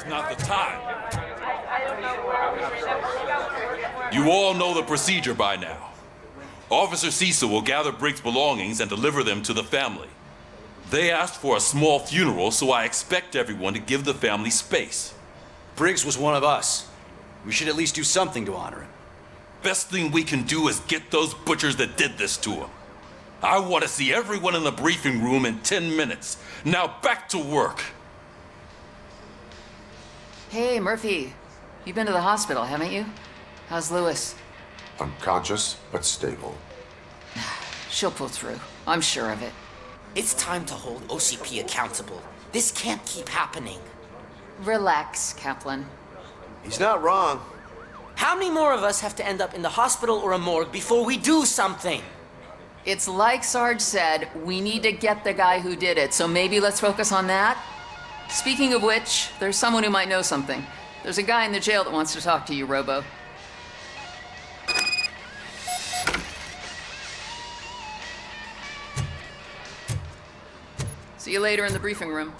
now's not the time. You all know the procedure by now. Officer Cecil will gather Briggs' belongings and deliver them to the family. They asked for a small funeral, so I expect everyone to give the family space. Briggs was one of us. We should at least do something to honor him. Best thing we can do is get those butchers that did this to him. I want to see everyone in the briefing room in 10 minutes. Now back to work. Hey, Murphy. You've been to the hospital, haven't you? How's Lewis? Unconscious, but stable. She'll pull through. I'm sure of it. It's time to hold OCP accountable. This can't keep happening. Relax, Kaplan. He's not wrong. How many more of us have to end up in the hospital or a morgue before we do something? It's like Sarge said, we need to get the guy who did it, so maybe let's focus on that? Speaking of which, there's someone who might know something. There's a guy in the jail that wants to talk to you, Robo. See you later in the briefing room.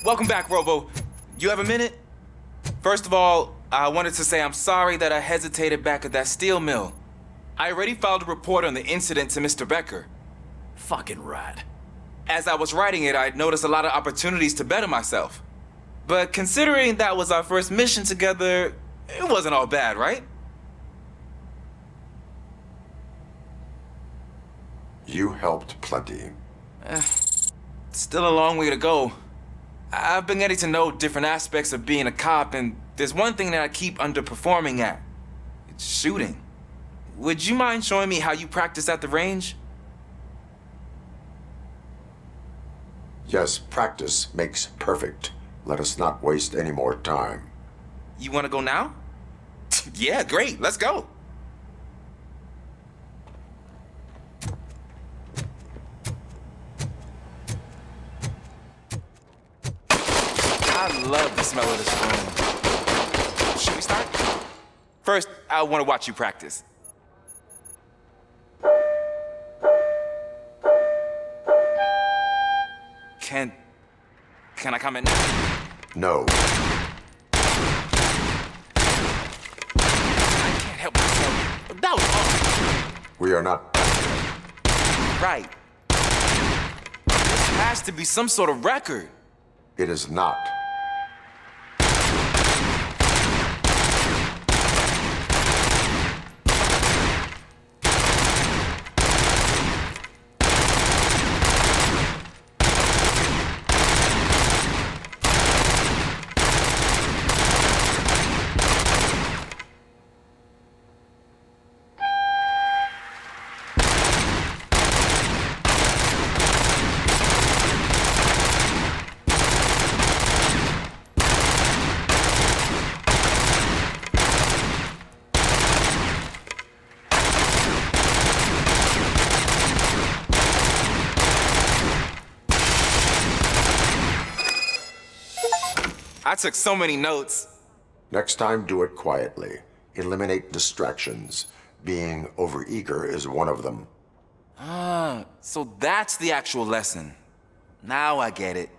Welcome back, Robo. You have a minute? First of all, I wanted to say I'm sorry that I hesitated back at that steel mill. I already filed a report on the incident to Mr. Becker. Fucking rat. As I was writing it, I'd noticed a lot of opportunities to better myself. But considering that was our first mission together, it wasn't all bad, right? You helped plenty. Still a long way to go. I've been getting to know different aspects of being a cop, and there's one thing that I keep underperforming at. It's shooting. Would you mind showing me how you practice at the range? Yes, practice makes perfect. Let us not waste any more time. You want to go now? Yeah, great. Let's go. I love the smell of this room. Should we start? First, I want to watch you practice. Can I comment now? No. I can't help myself. That was awesome. We are not. Right. This has to be some sort of record. It is not. I took so many notes. Next time, do it quietly. Eliminate distractions. Being overeager is one of them. So that's the actual lesson. Now I get it.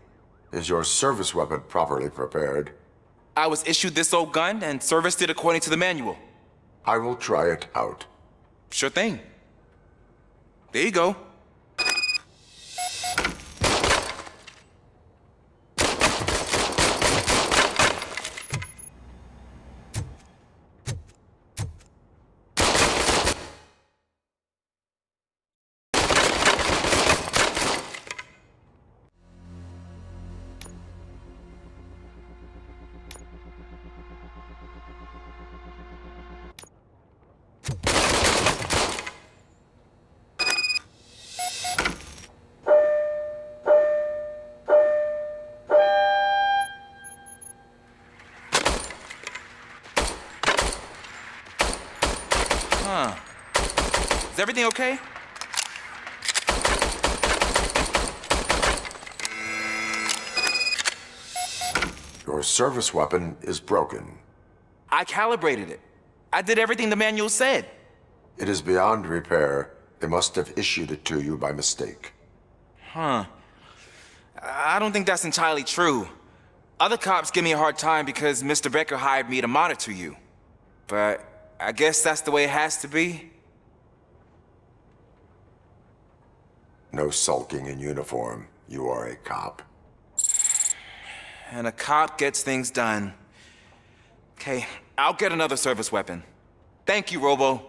Is your service weapon properly prepared? I was issued this old gun and serviced it according to the manual. I will try it out. Sure thing. There you go. Is everything okay? Your service weapon is broken. I calibrated it. I did everything the manual said. It is beyond repair. They must have issued it to you by mistake. Huh. I don't think that's entirely true. Other cops give me a hard time because Mr. Becker hired me to monitor you. But I guess that's the way it has to be. No sulking in uniform. You are a cop. And a cop gets things done. Okay, I'll get another service weapon. Thank you, Robo.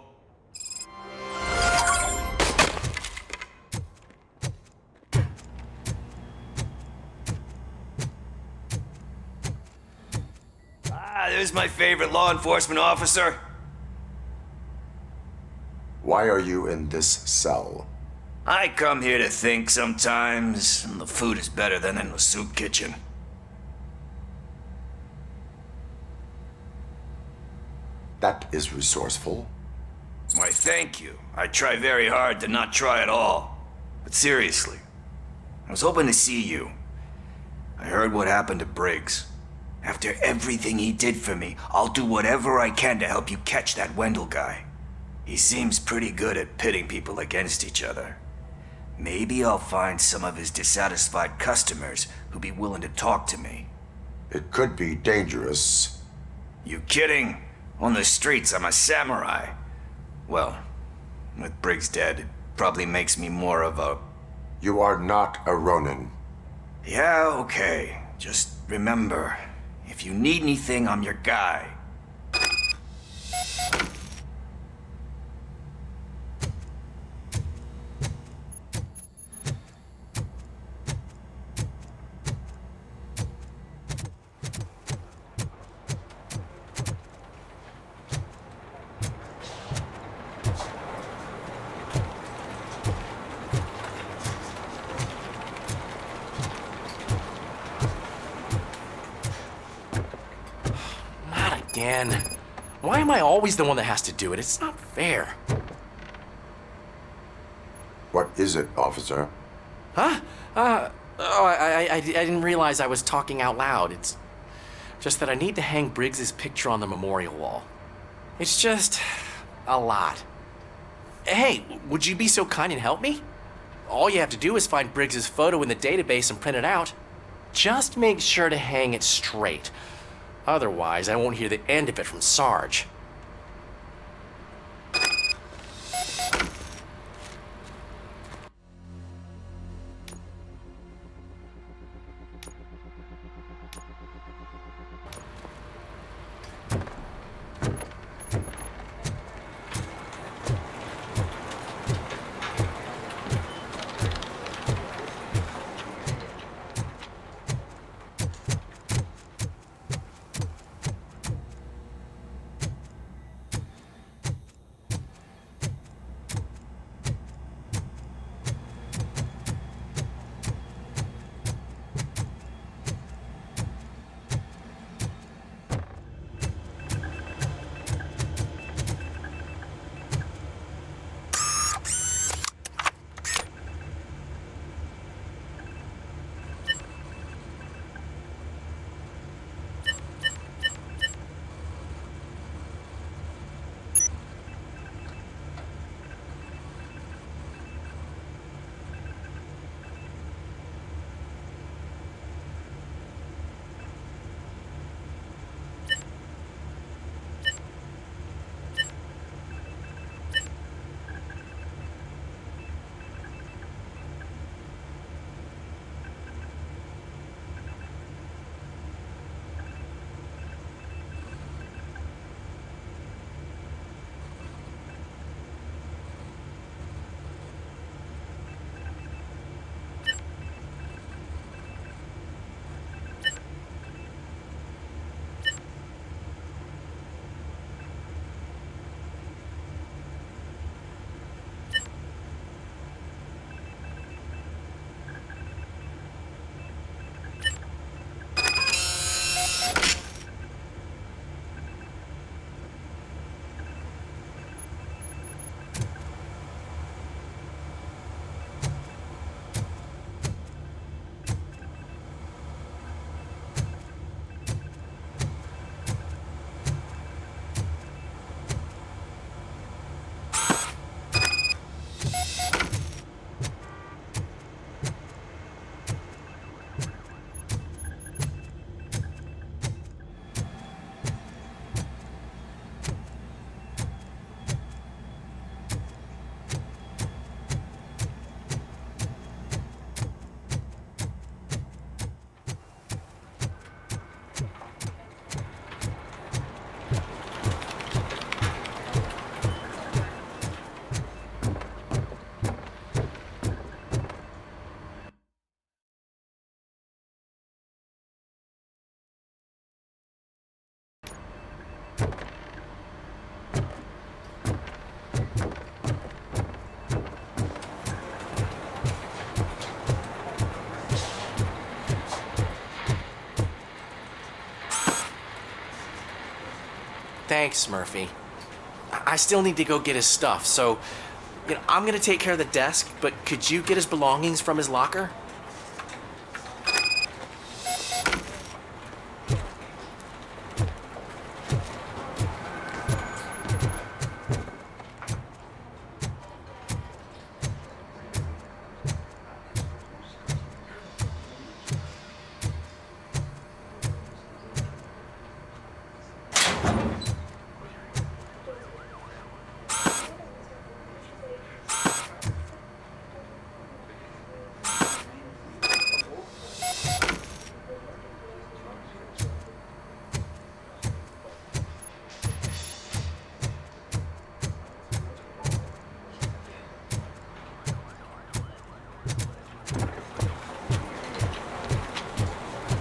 There's my favorite law enforcement officer. Why are you in this cell? I come here to think sometimes, and the food is better than in the soup kitchen. That is resourceful. Why, thank you. I try very hard to not try at all. But seriously, I was hoping to see you. I heard what happened to Briggs. After everything he did for me, I'll do whatever I can to help you catch that Wendell guy. He seems pretty good at pitting people against each other. Maybe I'll find some of his dissatisfied customers who'd be willing to talk to me. It could be dangerous. You kidding? On the streets, I'm a samurai. Well, with Briggs dead, it probably makes me more of a... You are not a Ronin. Yeah, okay. Just remember, if you need anything, I'm your guy. Again. Why am I always the one that has to do it? It's not fair. What is it, officer? Huh? I didn't realize I was talking out loud. It's just that I need to hang Briggs's picture on the memorial wall. It's just a lot. Hey, would you be so kind and help me? All you have to do is find Briggs's photo in the database and print it out. Just make sure to hang it straight. Otherwise, I won't hear the end of it from Sarge. Thanks, Murphy. I still need to go get his stuff, so I'm gonna take care of the desk, but could you get his belongings from his locker?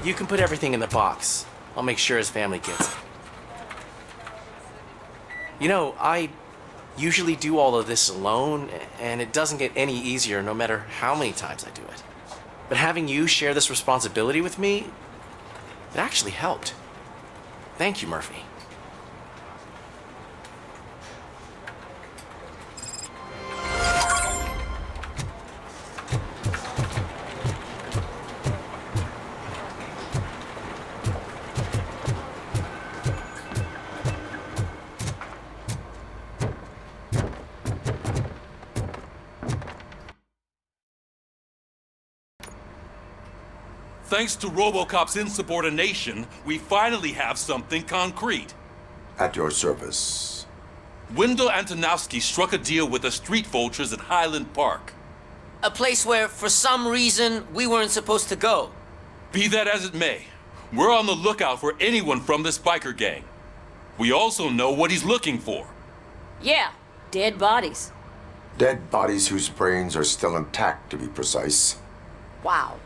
You can put everything in the box. I'll make sure his family gets it. I usually do all of this alone, and it doesn't get any easier no matter how many times I do it. But having you share this responsibility with me, it actually helped. Thank you, Murphy. Thanks to Robocop's insubordination, we finally have something concrete. At your service. Wendell Antonowski struck a deal with the street vultures at Highland Park. A place where, for some reason, we weren't supposed to go. Be that as it may, we're on the lookout for anyone from this biker gang. We also know what he's looking for. Yeah, dead bodies. Dead bodies whose brains are still intact, to be precise. Wow,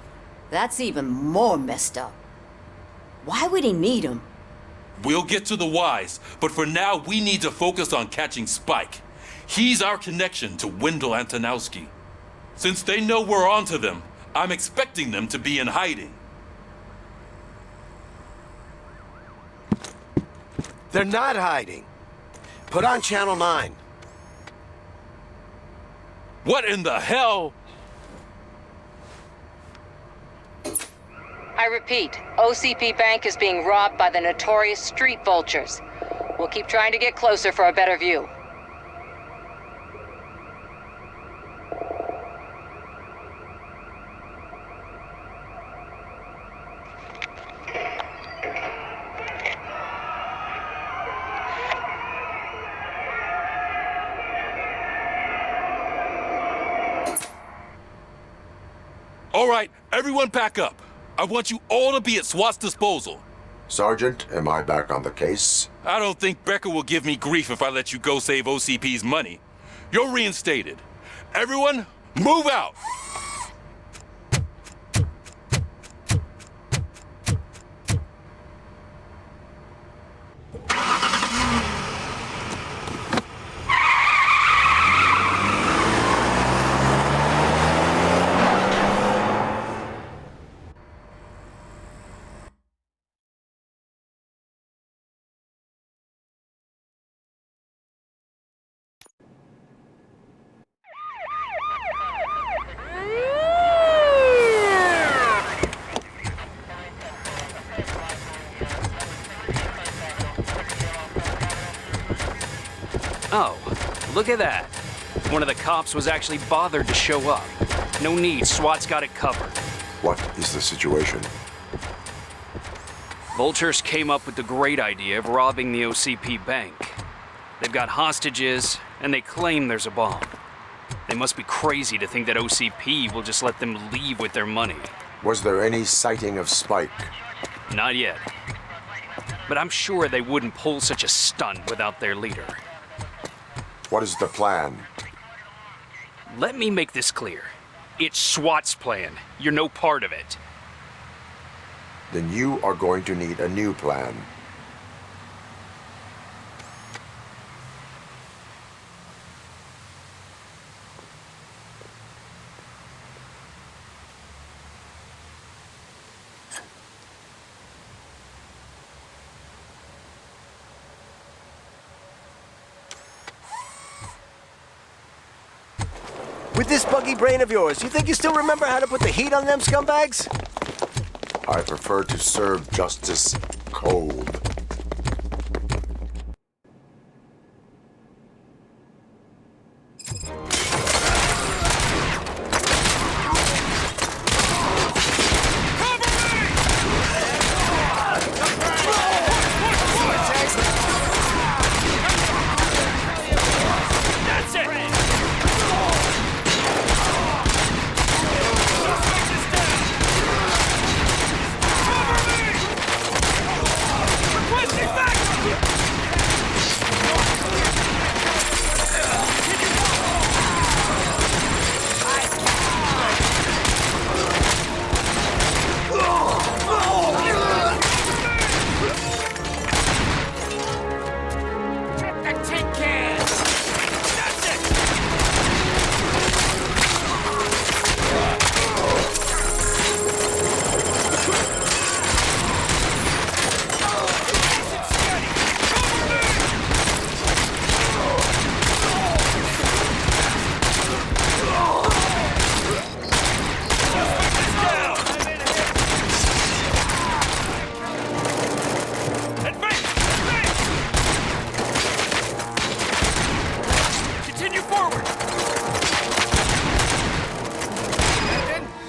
that's even more messed up. Why would he need them? We'll get to the whys, but for now we need to focus on catching Spike. He's our connection to Wendell Antonowski. Since they know we're onto them, I'm expecting them to be in hiding. They're not hiding. Put on Channel 9. What in the hell? I repeat, OCP Bank is being robbed by the notorious street vultures. We'll keep trying to get closer for a better view. All right, everyone pack up. I want you all to be at SWAT's disposal. Sergeant, am I back on the case? I don't think Becker will give me grief if I let you go save OCP's money. You're reinstated. Everyone, move out! Oh, look at that. One of the cops was actually bothered to show up. No need, SWAT's got it covered. What is the situation? Vultures came up with the great idea of robbing the OCP bank. They've got hostages, and they claim there's a bomb. They must be crazy to think that OCP will just let them leave with their money. Was there any sighting of Spike? Not yet. But I'm sure they wouldn't pull such a stunt without their leader. What is the plan? Let me make this clear. It's SWAT's plan. You're no part of it. Then you are going to need a new plan. With this buggy brain of yours, you think you still remember how to put the heat on them scumbags? I prefer to serve justice cold.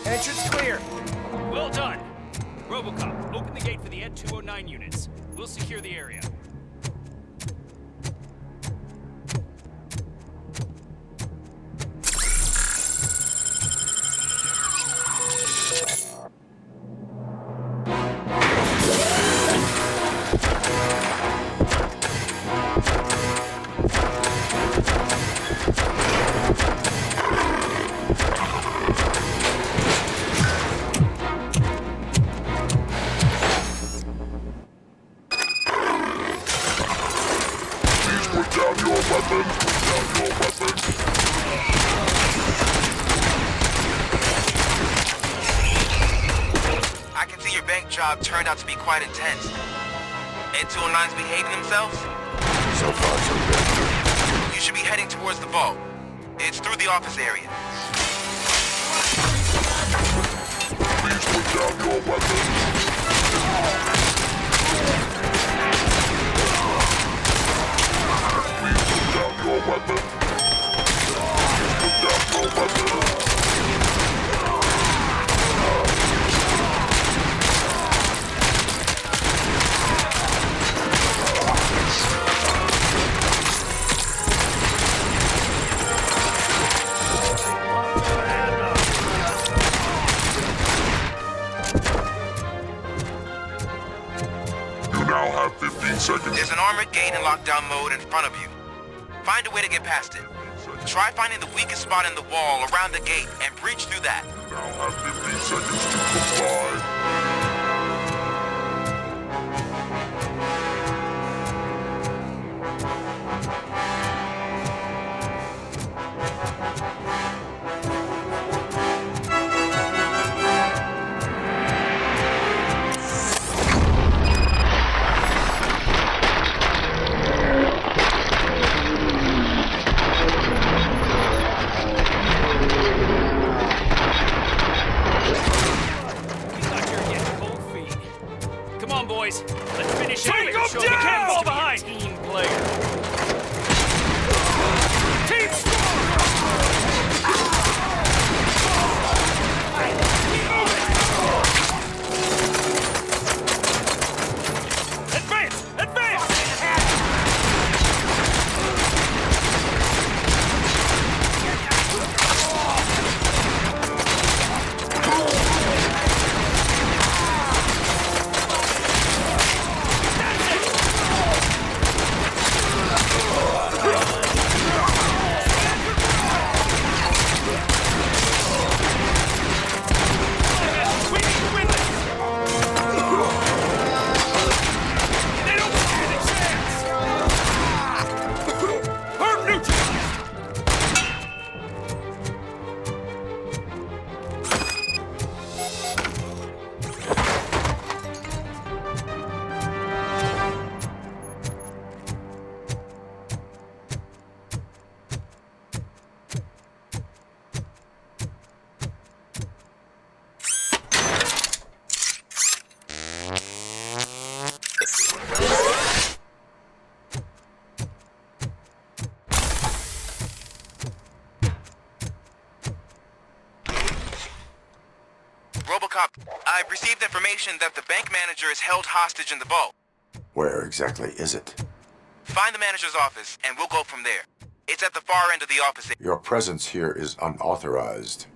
Entrance clear. Well done. Robocop, open the gate for the Ed-209 units. We'll secure the area. I can see your bank job turned out to be quite intense. Ed-209's behaving themselves? So far, so good. You should be heading towards the vault. It's through the office area. Please put down your weapons. Please put down your weapon. Please put down your weapon. There's an armored gate in lockdown mode in front of you. Find a way to get past it. Try finding the weakest spot in the wall around the gate and breach through that. Now have 15 seconds to comply. Boys, let's finish it. Take them down! You can't fall behind. Team player. Team Advance! Advance! Robocop, I've received information that the bank manager is held hostage in the vault. Where exactly is it? Find the manager's office, and we'll go from there. It's at the far end of the office. Your presence here is unauthorized.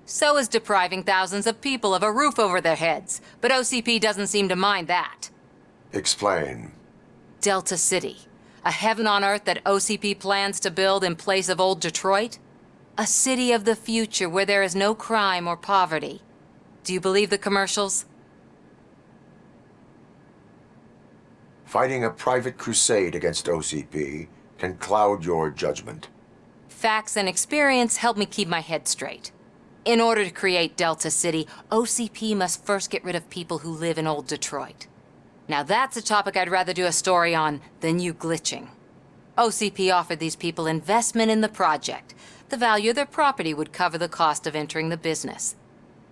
So is depriving thousands of people of a roof over their heads. But OCP doesn't seem to mind that. Explain. Delta City. A heaven on earth that OCP plans to build in place of old Detroit? A city of the future where there is no crime or poverty. Do you believe the commercials? Fighting a private crusade against OCP can cloud your judgment. Facts and experience help me keep my head straight. In order to create Delta City, OCP must first get rid of people who live in old Detroit. Now that's a topic I'd rather do a story on than you glitching. OCP offered these people investment in the project. The value of their property would cover the cost of entering the business.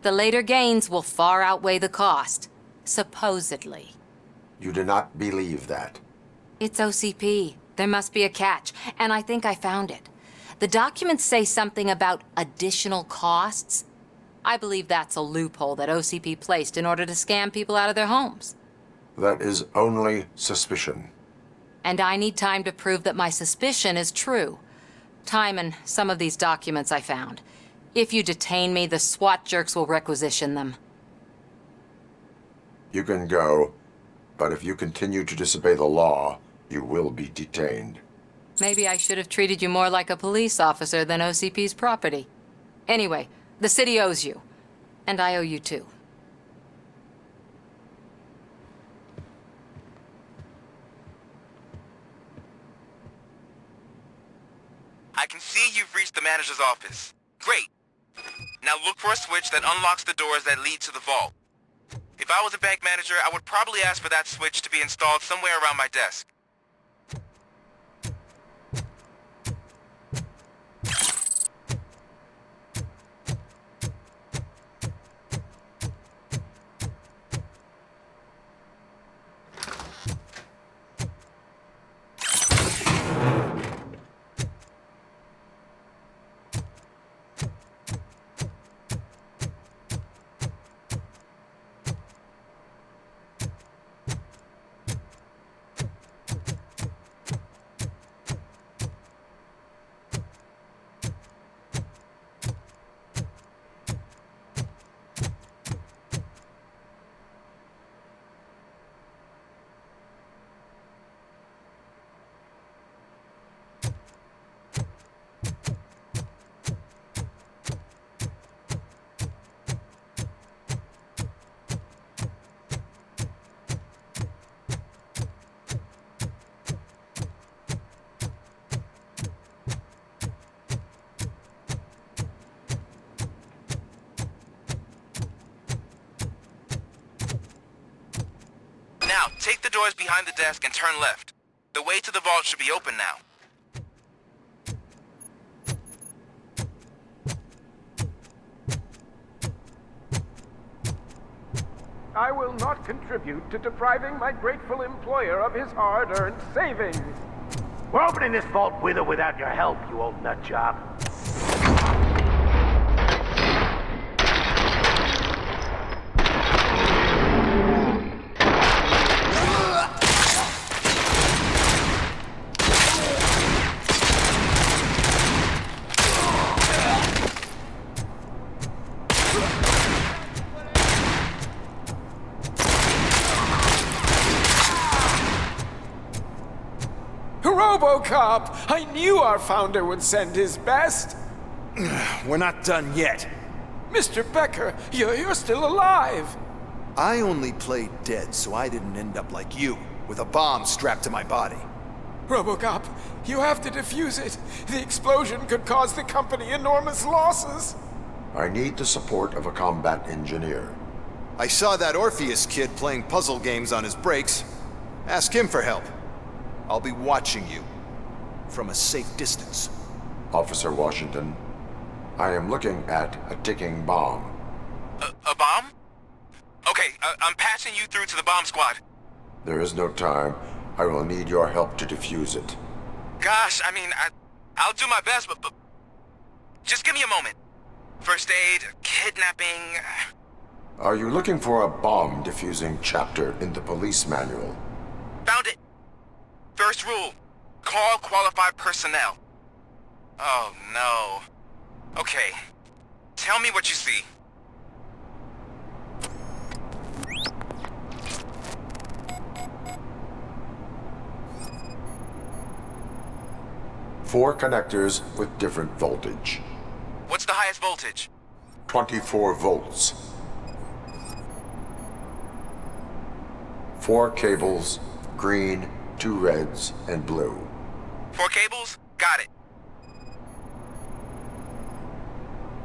The later gains will far outweigh the cost, supposedly. You do not believe that. It's OCP. There must be a catch, and I think I found it. The documents say something about additional costs. I believe that's a loophole that OCP placed in order to scam people out of their homes. That is only suspicion. And I need time to prove that my suspicion is true. Time and some of these documents I found. If you detain me, the SWAT jerks will requisition them. You can go, but if you continue to disobey the law, you will be detained. Maybe I should have treated you more like a police officer than OCP's property. Anyway, the city owes you. And I owe you too. I can see you've reached the manager's office. Great. Now look for a switch that unlocks the doors that lead to the vault. If I was a bank manager, I would probably ask for that switch to be installed somewhere around my desk. Now, take the doors behind the desk and turn left. The way to the vault should be open now. I will not contribute to depriving my grateful employer of his hard-earned savings. We're opening this vault with or without your help, you old nut job. Robocop! I knew our founder would send his best. We're not done yet. Mr. Becker, you're still alive. I only played dead so I didn't end up like you, with a bomb strapped to my body. Robocop, you have to defuse it. The explosion could cause the company enormous losses. I need the support of a combat engineer. I saw that Orpheus kid playing puzzle games on his breaks. Ask him for help. I'll be watching you. From a safe distance. Officer Washington, I am looking at a ticking bomb. A bomb? Okay, I'm passing you through to the bomb squad. There is no time. I will need your help to defuse it. Gosh, I mean, I'll do my best, but just give me a moment. First aid, kidnapping... Are you looking for a bomb diffusing chapter in the police manual? Found it! First rule, call qualified personnel. Oh no. Okay, tell me what you see. Four connectors with different voltage. What's the highest voltage? 24 volts. 4 cables, green, 2 reds, and blue. 4 cables? Got it.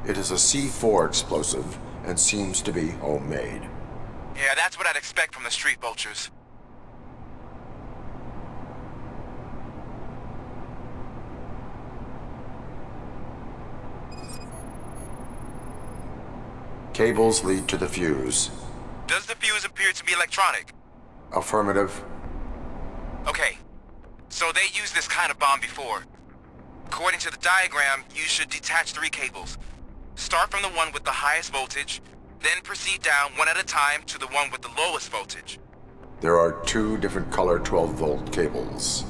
It is a C4 explosive and seems to be homemade. Yeah, that's what I'd expect from the street vultures. Cables lead to the fuse. Does the fuse appear to be electronic? Affirmative. Okay, so they used this kind of bomb before. According to the diagram, you should detach 3 cables. Start from the one with the highest voltage, then proceed down one at a time to the one with the lowest voltage. There are 2 different color 12-volt cables.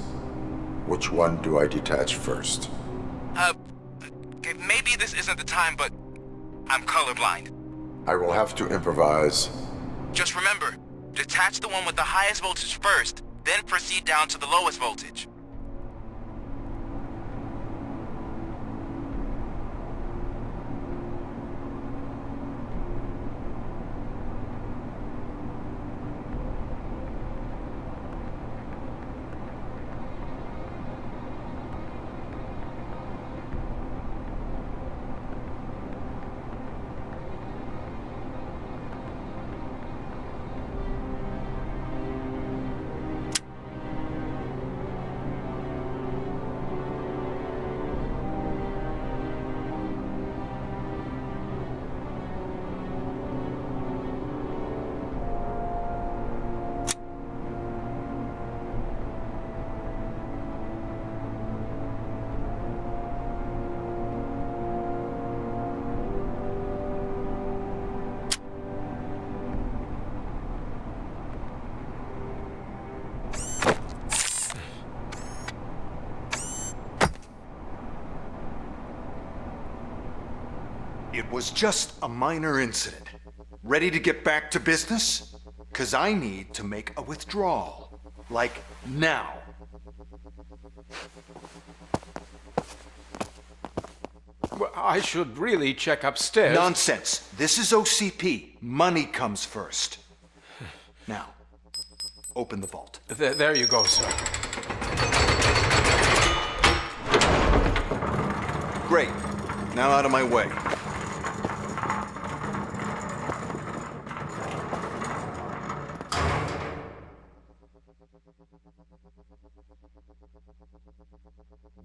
Which one do I detach first? Okay, maybe this isn't the time, but I'm colorblind. I will have to improvise. Just remember, detach the one with the highest voltage first, then proceed down to the lowest voltage. It was just a minor incident. Ready to get back to business? 'Cause I need to make a withdrawal. Like now. Well, I should really check upstairs. Nonsense. This is OCP. Money comes first. Now, open the vault. There you go, sir. Great. Now out of my way.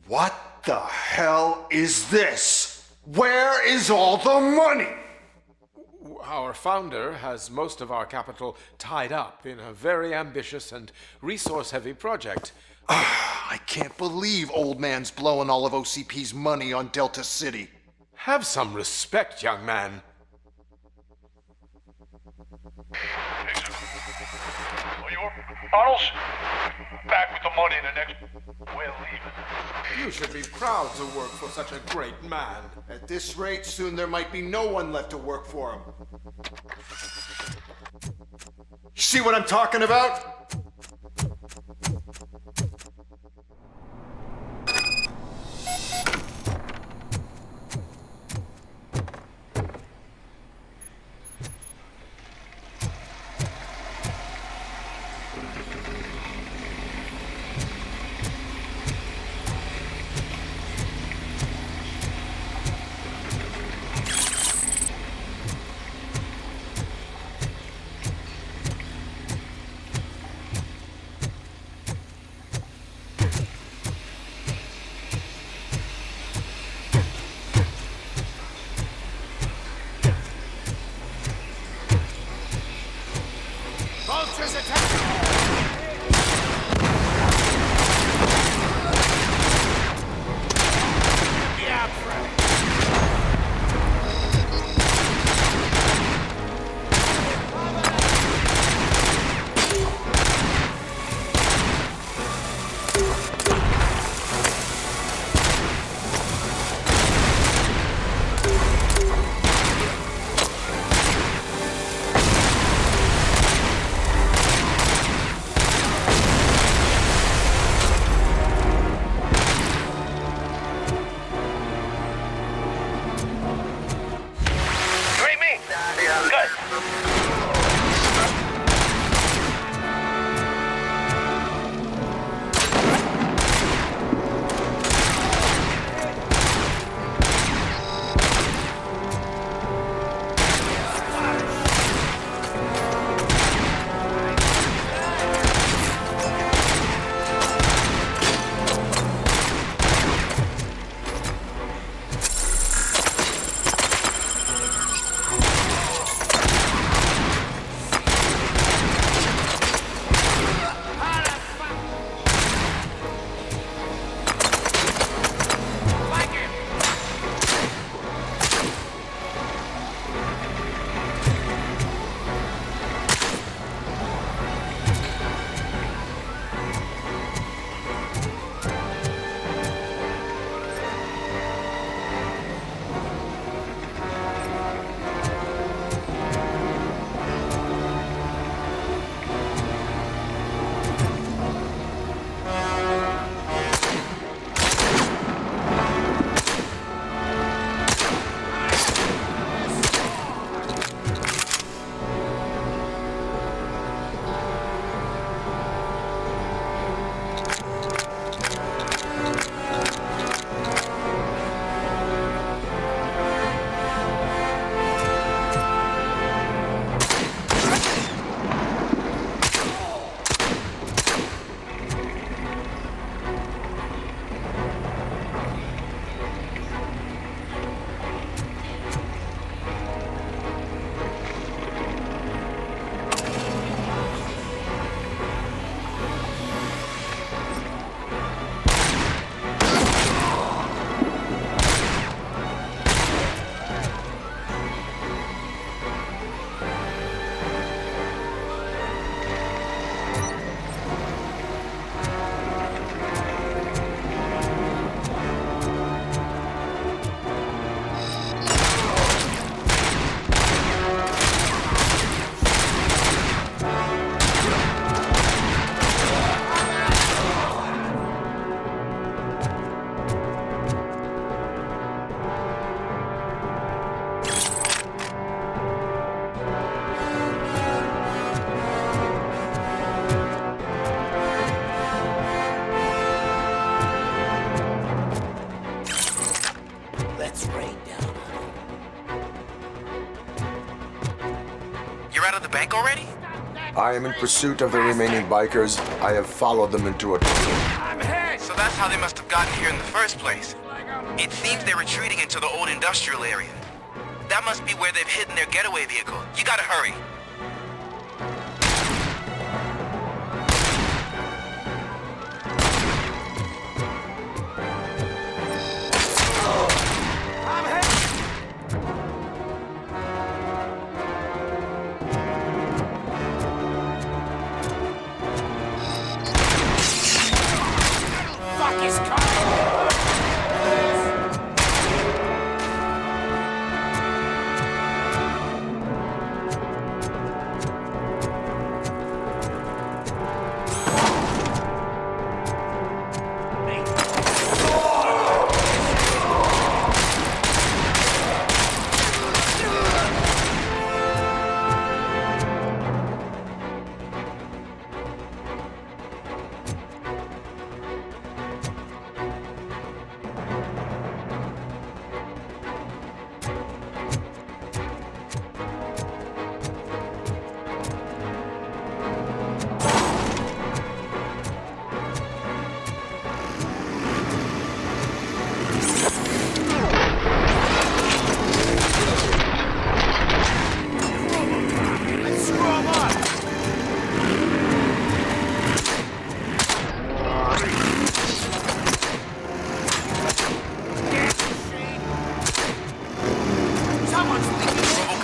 What the hell is this? Where is all the money? Our founder has most of our capital tied up in a very ambitious and resource-heavy project. I can't believe old man's blowing all of OCP's money on Delta City. Have some respect, young man. Arnold's back with the money in the next. We're leaving. You should be proud to work for such a great man. At this rate, soon there might be no one left to work for him. See what I'm talking about? Vultures attack! You're out of the bank already? I am in pursuit of the remaining bikers. I have followed them into a tunnel. So that's how they must have gotten here in the first place. It seems they're retreating into the old industrial area. That must be where they've hidden their getaway vehicle. You gotta hurry.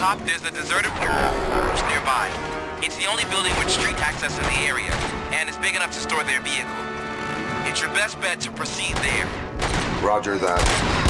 Robocop, there's a deserted warehouse nearby. It's the only building with street access in the area, and it's big enough to store their vehicle. It's your best bet to proceed there. Roger that.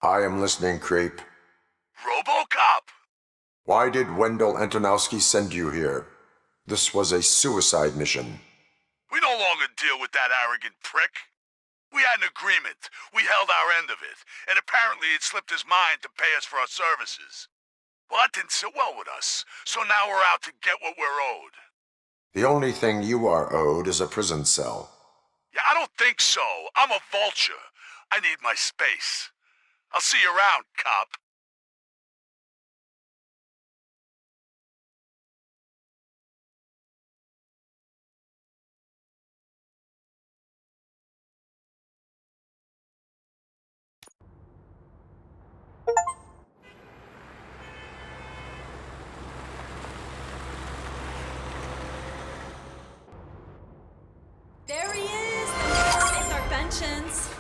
I am listening, Creep. Robocop! Why did Wendell Antonowski send you here? This was a suicide mission. We no longer deal with that arrogant prick. We had an agreement. We held our end of it, and apparently it slipped his mind to pay us for our services. Well, that didn't sit well with us, so now we're out to get what we're owed. The only thing you are owed is a prison cell. Yeah, I don't think so. I'm a vulture. I need my space. I'll see you around, cop. There he is! It's our pensions.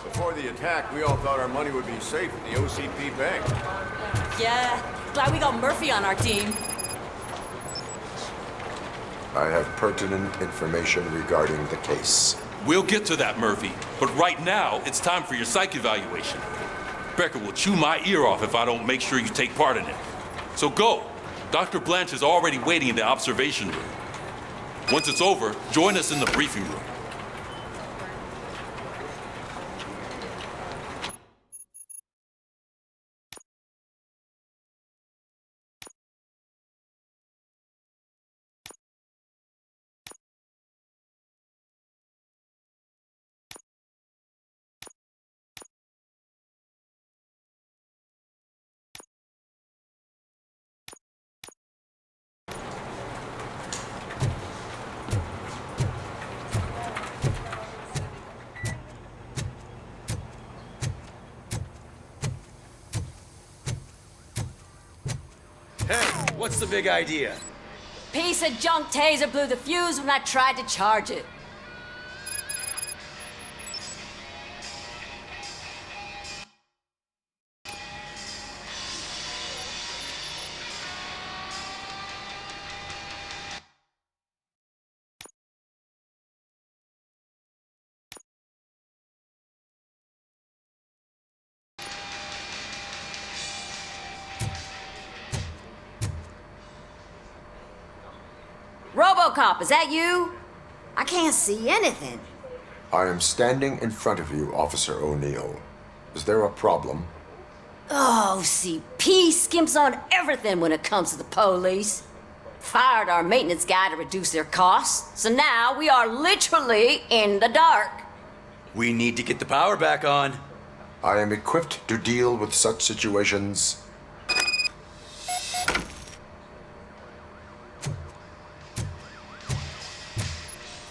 Before the attack, we all thought our money would be safe at the OCP bank. Yeah, glad we got Murphy on our team. I have pertinent information regarding the case. We'll get to that, Murphy. But right now, it's time for your psych evaluation. Becker will chew my ear off if I don't make sure you take part in it. So go. Dr. Blanche is already waiting in the observation room. Once it's over, join us in the briefing room. Hey, what's the big idea? Piece of junk taser blew the fuse when I tried to charge it. Robocop, is that you? I can't see anything. I am standing in front of you, Officer O'Neill. Is there a problem? Oh, OCP skimps on everything when it comes to the police. Fired our maintenance guy to reduce their costs, so now we are literally in the dark. We need to get the power back on. I am equipped to deal with such situations.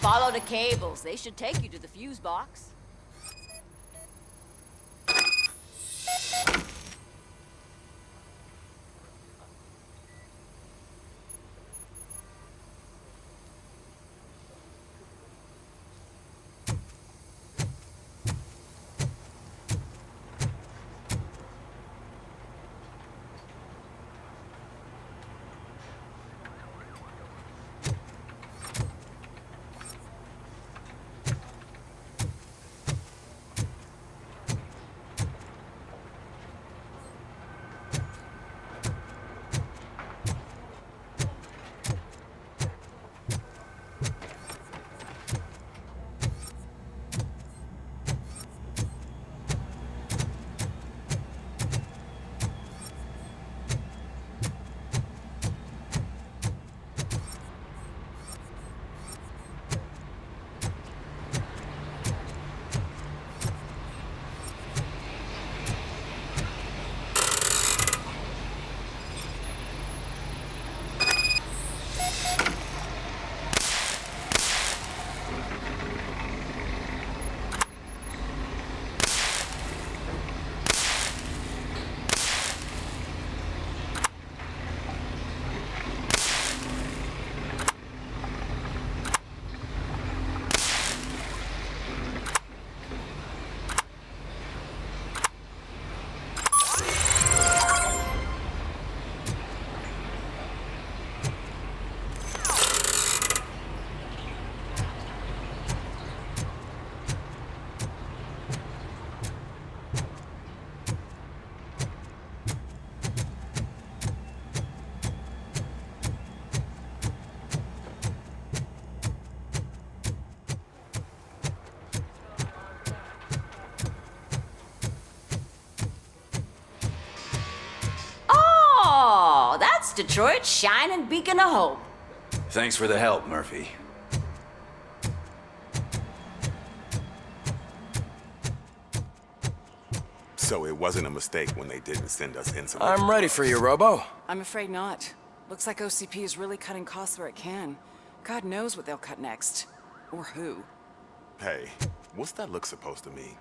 Follow the cables. They should take you to the fuse box. us, Detroit's shining beacon of hope. Thanks for the help, Murphy. So it wasn't a mistake when they didn't send us insulin. I'm ready for you, Robo. I'm afraid not. Looks like OCP is really cutting costs where it can. God knows what they'll cut next. Or who. Hey, what's that look supposed to mean?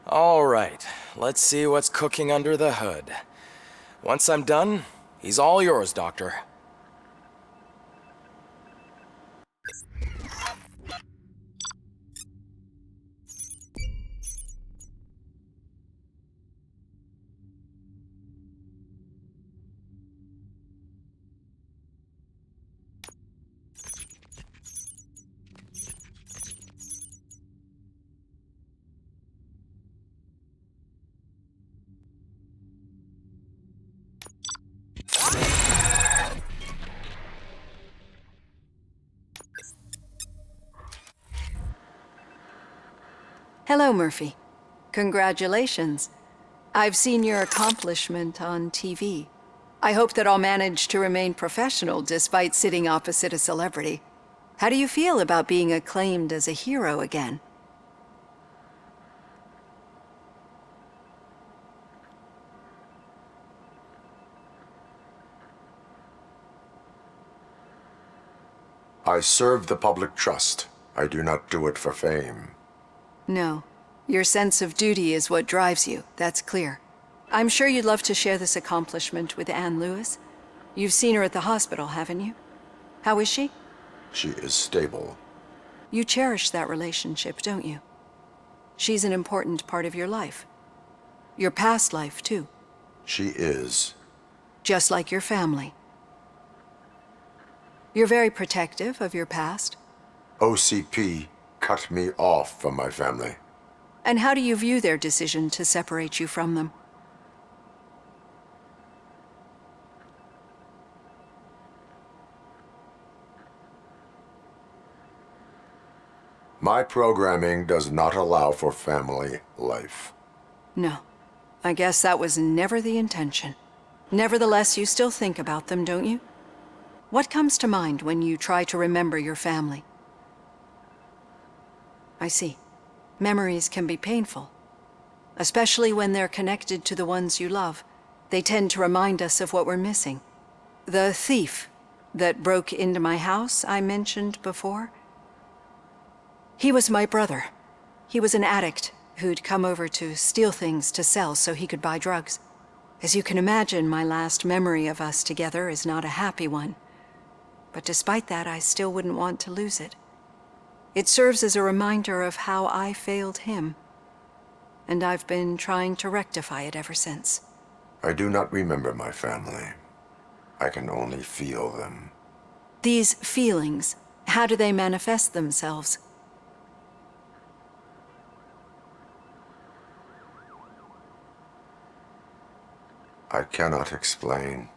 All right, let's see what's cooking under the hood. Once I'm done, he's all yours, Doctor. Hello, Murphy. Congratulations. I've seen your accomplishment on TV. I hope that I'll manage to remain professional despite sitting opposite a celebrity. How do you feel about being acclaimed as a hero again? I serve the public trust. I do not do it for fame. No. Your sense of duty is what drives you, that's clear. I'm sure you'd love to share this accomplishment with Anne Lewis. You've seen her at the hospital, haven't you? How is she? She is stable. You cherish that relationship, don't you? She's an important part of your life. Your past life, too. She is. Just like your family. You're very protective of your past. OCP cut me off from my family. And how do you view their decision to separate you from them? My programming does not allow for family life. No. I guess that was never the intention. Nevertheless, you still think about them, don't you? What comes to mind when you try to remember your family? I see. Memories can be painful, especially when they're connected to the ones you love. They tend to remind us of what we're missing. The thief that broke into my house I mentioned before, he was my brother. He was an addict who'd come over to steal things to sell so he could buy drugs. As you can imagine, my last memory of us together is not a happy one. But despite that, I still wouldn't want to lose it. It serves as a reminder of how I failed him. And I've been trying to rectify it ever since. I do not remember my family. I can only feel them. These feelings, how do they manifest themselves? I cannot explain,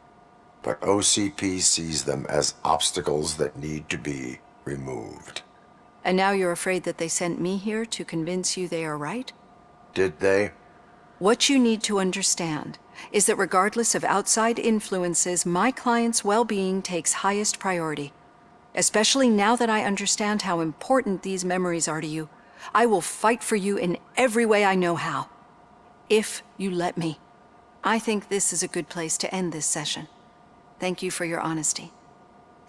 but OCP sees them as obstacles that need to be removed. And now you're afraid that they sent me here to convince you they are right? Did they? What you need to understand is that regardless of outside influences, my client's well-being takes highest priority. Especially now that I understand how important these memories are to you, I will fight for you in every way I know how. If you let me. I think this is a good place to end this session. Thank you for your honesty.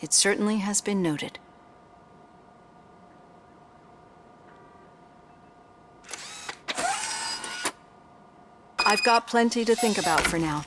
It certainly has been noted. I've got plenty to think about for now.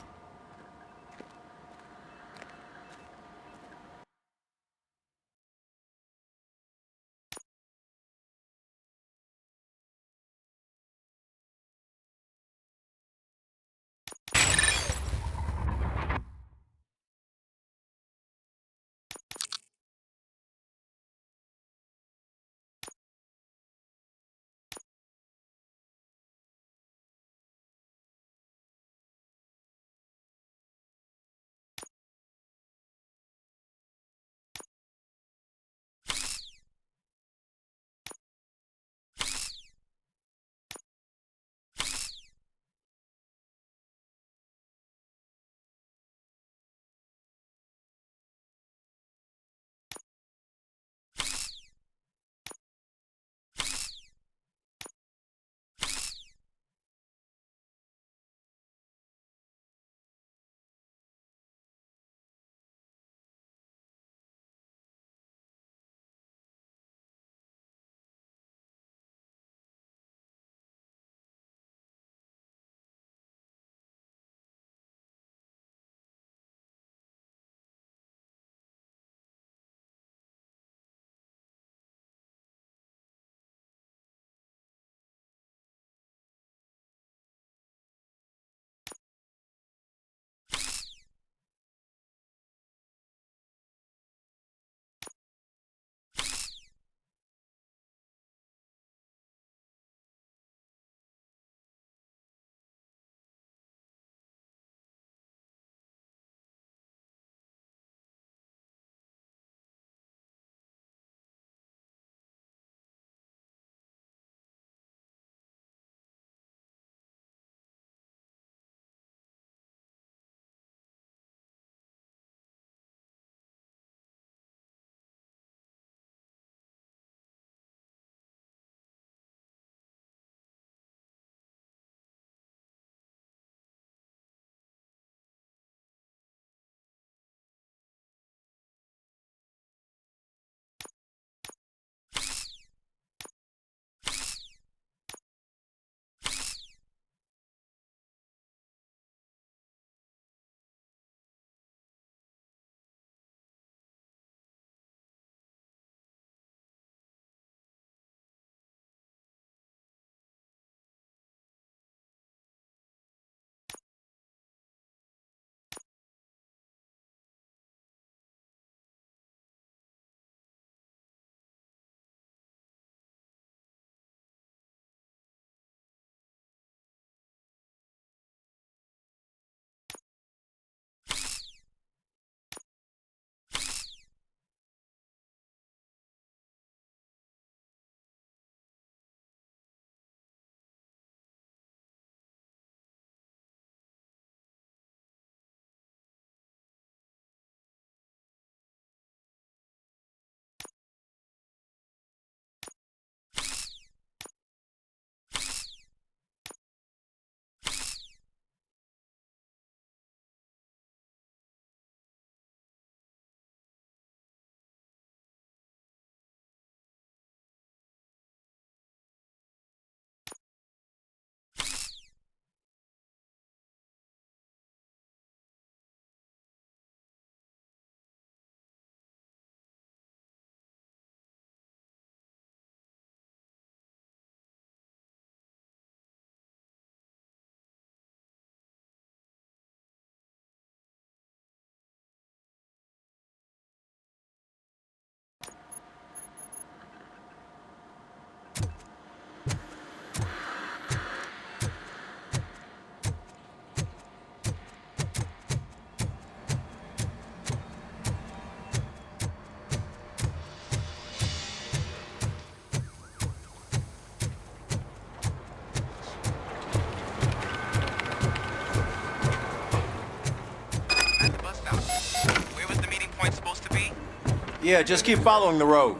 Yeah, just keep following the road.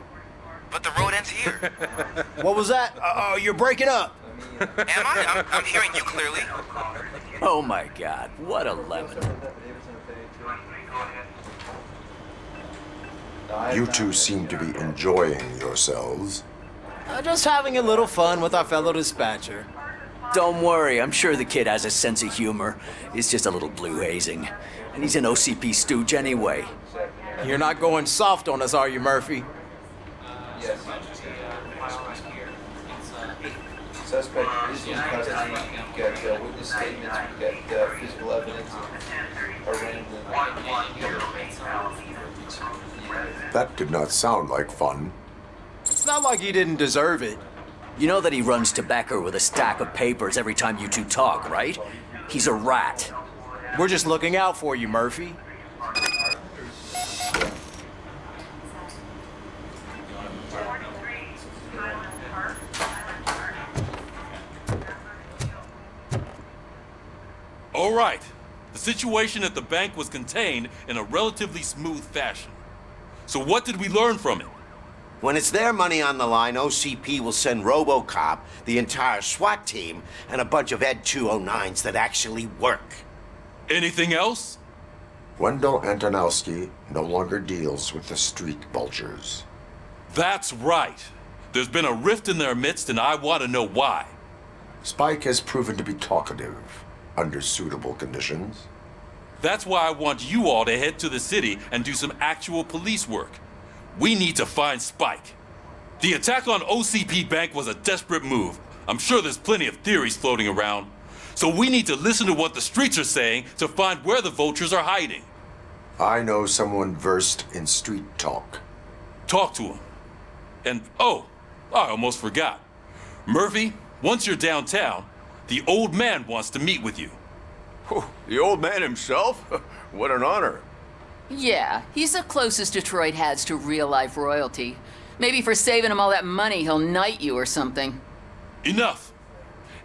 But the road ends here. What was that? You're breaking up. Am I? I'm hearing you clearly. Oh my god, what a lemon. You two seem to be enjoying yourselves. Just having a little fun with our fellow dispatcher. Don't worry, I'm sure the kid has a sense of humor. It's just a little blue hazing. And he's an OCP stooge anyway. You're not going soft on us, are you, Murphy? Yes. Suspect is in custody. We've got witness statements. We've got physical evidence. That did not sound like fun. It's not like he didn't deserve it. You know that he runs tobacco with a stack of papers every time you two talk, right? He's a rat. We're just looking out for you, Murphy. All right. The situation at the bank was contained in a relatively smooth fashion. So what did we learn from it? When it's their money on the line, OCP will send Robocop, the entire SWAT team, and a bunch of Ed 209s that actually work. Anything else? Wendell Antonowski no longer deals with the street vultures. That's right. There's been a rift in their midst, and I want to know why. Spike has proven to be talkative under suitable conditions. That's why I want you all to head to the city and do some actual police work. We need to find Spike. The attack on OCP Bank was a desperate move. I'm sure there's plenty of theories floating around. So we need to listen to what the streets are saying to find where the vultures are hiding. I know someone versed in street talk. Talk to him. And, oh, I almost forgot. Murphy, once you're downtown, the old man wants to meet with you. Oh, the old man himself? What an honor. Yeah, he's the closest Detroit has to real-life royalty. Maybe for saving him all that money, he'll knight you or something. Enough.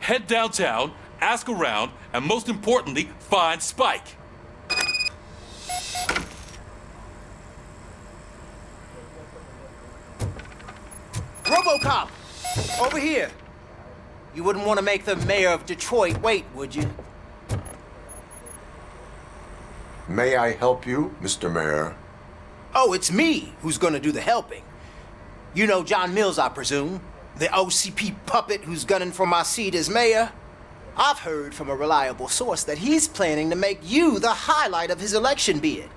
Head downtown, ask around, and most importantly, find Spike. Robocop! Over here! You wouldn't want to make the mayor of Detroit wait, would you? May I help you, Mr. Mayor? Oh, it's me who's gonna do the helping. You know John Mills, I presume? The OCP puppet who's gunning for my seat as mayor? I've heard from a reliable source that he's planning to make you the highlight of his election bid.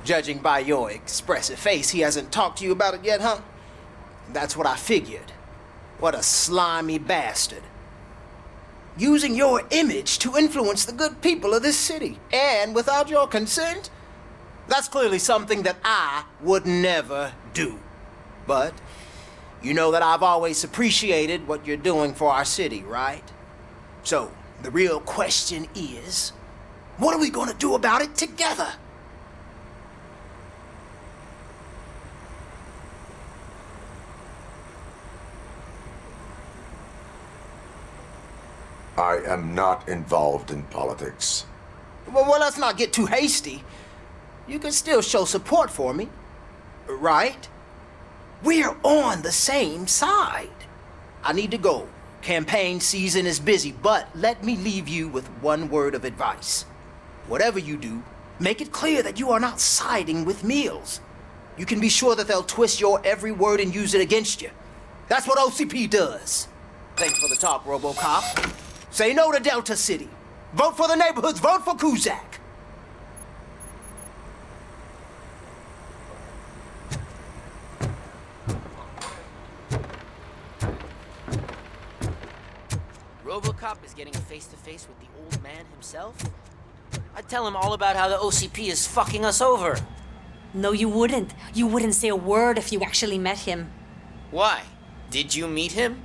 Judging by your expressive face, he hasn't talked to you about it yet, huh? That's what I figured. What a slimy bastard. Using your image to influence the good people of this city, and without your consent? That's clearly something that I would never do. But you know that I've always appreciated what you're doing for our city, right? So, the real question is, what are we gonna do about it together? I am not involved in politics. Well, let's not get too hasty. You can still show support for me, right? We're on the same side. I need to go. Campaign season is busy, but let me leave you with one word of advice. Whatever you do, make it clear that you are not siding with Mills. You can be sure that they'll twist your every word and use it against you. That's what OCP does. Thanks for the talk, Robocop. Say no to Delta City. Vote for the neighborhoods. Vote for Kuzak. Robocop is getting a face-to-face with the old man himself? I'd tell him all about how the OCP is fucking us over. No, you wouldn't. You wouldn't say a word if you actually met him. Why? Did you meet him?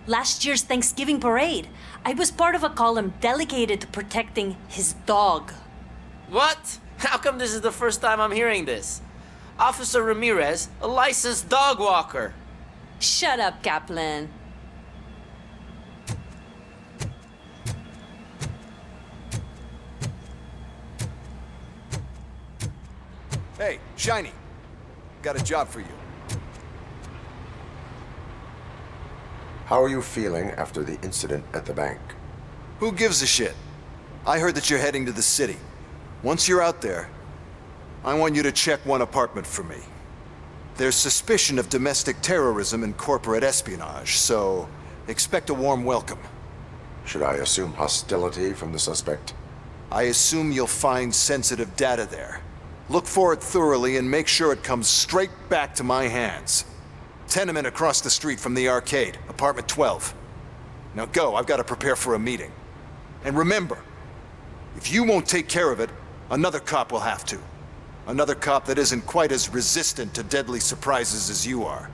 Last year's Thanksgiving parade, I was part of a column delegated to protecting his dog. What? How come this is the first time I'm hearing this? Officer Ramirez, a licensed dog walker. Shut up, Kaplan. Hey, Shiny. Got a job for you. How are you feeling after the incident at the bank? Who gives a shit? I heard that you're heading to the city. Once you're out there, I want you to check one apartment for me. There's suspicion of domestic terrorism and corporate espionage, so expect a warm welcome. Should I assume hostility from the suspect? I assume you'll find sensitive data there. Look for it thoroughly and make sure it comes straight back to my hands. Tenement across the street from the arcade, apartment 12. Now go, I've got to prepare for a meeting. And remember, if you won't take care of it, another cop will have to. Another cop that isn't quite as resistant to deadly surprises as you are.